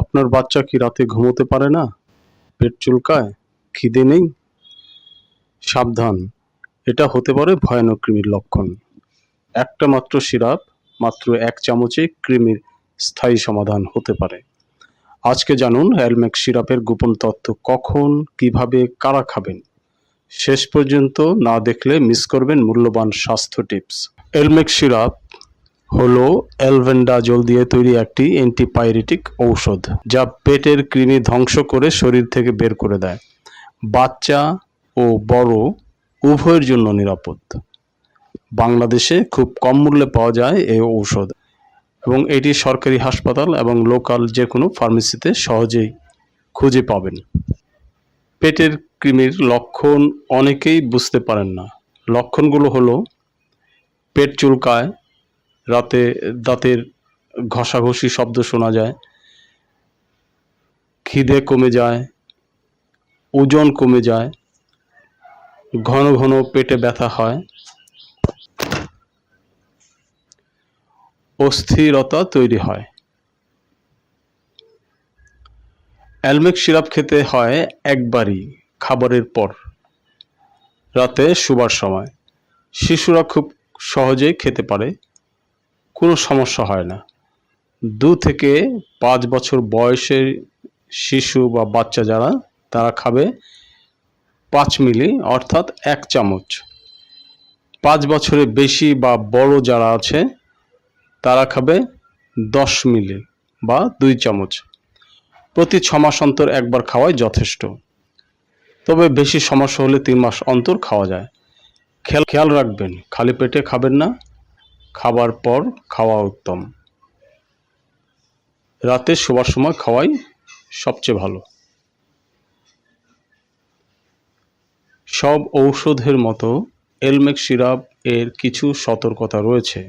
আপনার বাচ্চা কি রাতে ঘুমোতে পারে না? পেট চুলকায়? খিদে নেই? সাবধান, এটা হতে পারে ভয়ানক কৃমির লক্ষণ। একটা মাত্র সিরাপ, মাত্র 1 চামচে কৃমির স্থায়ী সমাধান হতে পারে। আজকে জানুন অ্যালমেক্স সিরাপের গোপন তথ্য, কখন, কিভাবে, কারা খাবেন। শেষ পর্যন্ত না দেখলে মিস করবেন মূল্যবান স্বাস্থ্য টিপস। অ্যালমেক্স সিরাপ হলো অ্যালবেন্ডাজোল দিয়ে তৈরি একটি অ্যান্টিপাইরেটিক ঔষধ, যা পেটের কৃমি ধ্বংস করে শরীর থেকে বের করে দেয়। বাচ্চা ও বড় উভয়ের জন্য নিরাপদ। বাংলাদেশে খুব কম মূল্যে পাওয়া যায় এই ঔষধ, এবং এটি সরকারি হাসপাতাল এবং লোকাল যে কোনো ফার্মেসিতে সহজেই খুঁজে পাবেন। পেটের কৃমির লক্ষণ অনেকেই বুঝতে পারেন না। লক্ষণগুলো হলো পেট চুলকায়, রাতে দাঁতের ঘষাঘষি শব্দ শোনা যায়, খিদে কমে যায়, ওজন কমে যায়, ঘন ঘন পেটে ব্যথা হয়, অস্থিরতা তৈরি হয়। অ্যালমেক্স সিরাপ খেতে হয় একবারই, খাবারের পর, রাতে শোবার সময়। শিশুরা খুব সহজেই খেতে পারে, কোনো সমস্যা হয় না। 2 থেকে 5 বছর বয়সের শিশু বা বাচ্চা যারা, তারা খাবে 5 মিলি অর্থাৎ 1 চামচ। 5 বছরের বেশি বা বড় যারা আছে তারা খাবে 10 মিলি বা 2 চামচ। প্রতি 6 মাস অন্তর একবার খাওয়াই যথেষ্ট, তবে বেশি সমস্যা হলে 3 মাস অন্তর খাওয়া যায়। খেয়াল রাখবেন, খালি পেটে খাবেন না, খাবার পর খাওয়া উত্তম। রাতে শোবার সময় খাওয়াই সবচেয়ে ভালো। সব ঔষধের মতো অ্যালমেক্স সিরাপ এর কিছু সতর্কতা রয়েছে,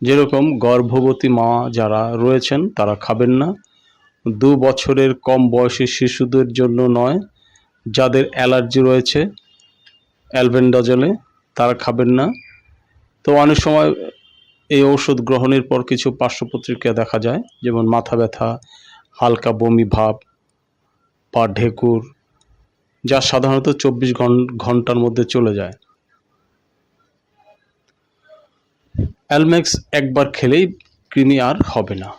যেরকম গর্ভবতী মা যারা রয়েছেন তারা খাবেন না, 2 বছরের কম বয়সী শিশুদের জন্য নয়, যাদের অ্যালার্জি রয়েছে অ্যালবেন্ডাজলে তারা খাবেন না। তো অনেক সময় এই ঔষধ গ্রহণের পর কিছু পার্শ্ব প্রতিক্রিয়া দেখা যায়, যেমন মাথা ব্যথা, হালকা বমি ভাব বা ঢেকুর, যা সাধারণত 24 ঘন্টার মধ্যে চলে যায়। অ্যালমেক্স একবার খেলেই কৃমি আর হবে না,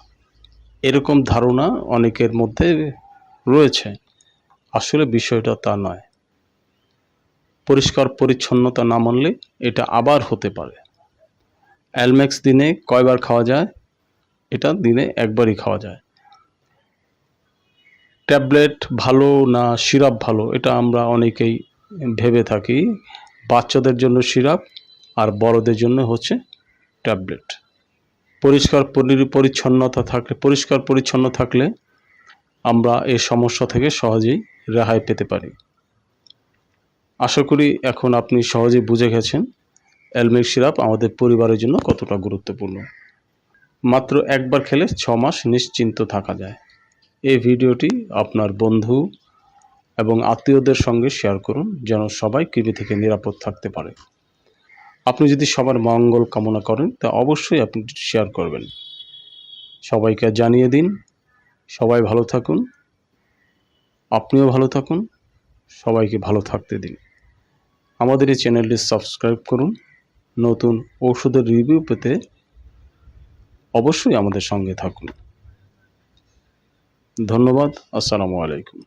এরকম ধারণা অনেকের মধ্যে রয়েছে। আসলে বিষয়টা তা নয়। পরিষ্কার পরিচ্ছন্নতা না মানলে এটা আবার হতে পারে। অ্যালমেক্স দিনে কয়বার খাওয়া যায়? এটা দিনে একবারই খাওয়া যায়। ট্যাবলেট ভালো না সিরাপ ভালো, এটা আমরা অনেকেই ভেবে থাকি। বাচ্চাদের জন্য সিরাপ আর বড়দের জন্য হচ্ছে ট্যাবলেট। পরিষ্কার পরিচ্ছন্ন থাকলে আমরা এই সমস্যা থেকে সহজেই রেহাই পেতে পারি। আশা করি এখন আপনি সহজেই বুঝে গেছেন অ্যালমেক্স সিরাপ আমাদের পরিবারের জন্য কতটা গুরুত্বপূর্ণ। মাত্র একবার খেলে 6 মাস নিশ্চিন্ত থাকা যায়। এই ভিডিওটি আপনার বন্ধু এবং আত্মীয়দের সঙ্গে শেয়ার করুন, যেন সবাই কৃমি থেকে নিরাপদ থাকতে পারে। আপনি যদি সবার মঙ্গল কামনা করেন তা অবশ্যই আপনি শেয়ার করবেন। সবাইকে জানিয়ে দিন। সবাই ভালো থাকুন, আপনিও ভালো থাকুন, সবাইকে ভালো থাকতে দিন। আমাদের এই চ্যানেলটি সাবস্ক্রাইব করুন। নতুন ঔষধের রিভিউ পেতে অবশ্যই আমাদের সঙ্গে থাকুন। ধন্যবাদ। আসসালামু আলাইকুম।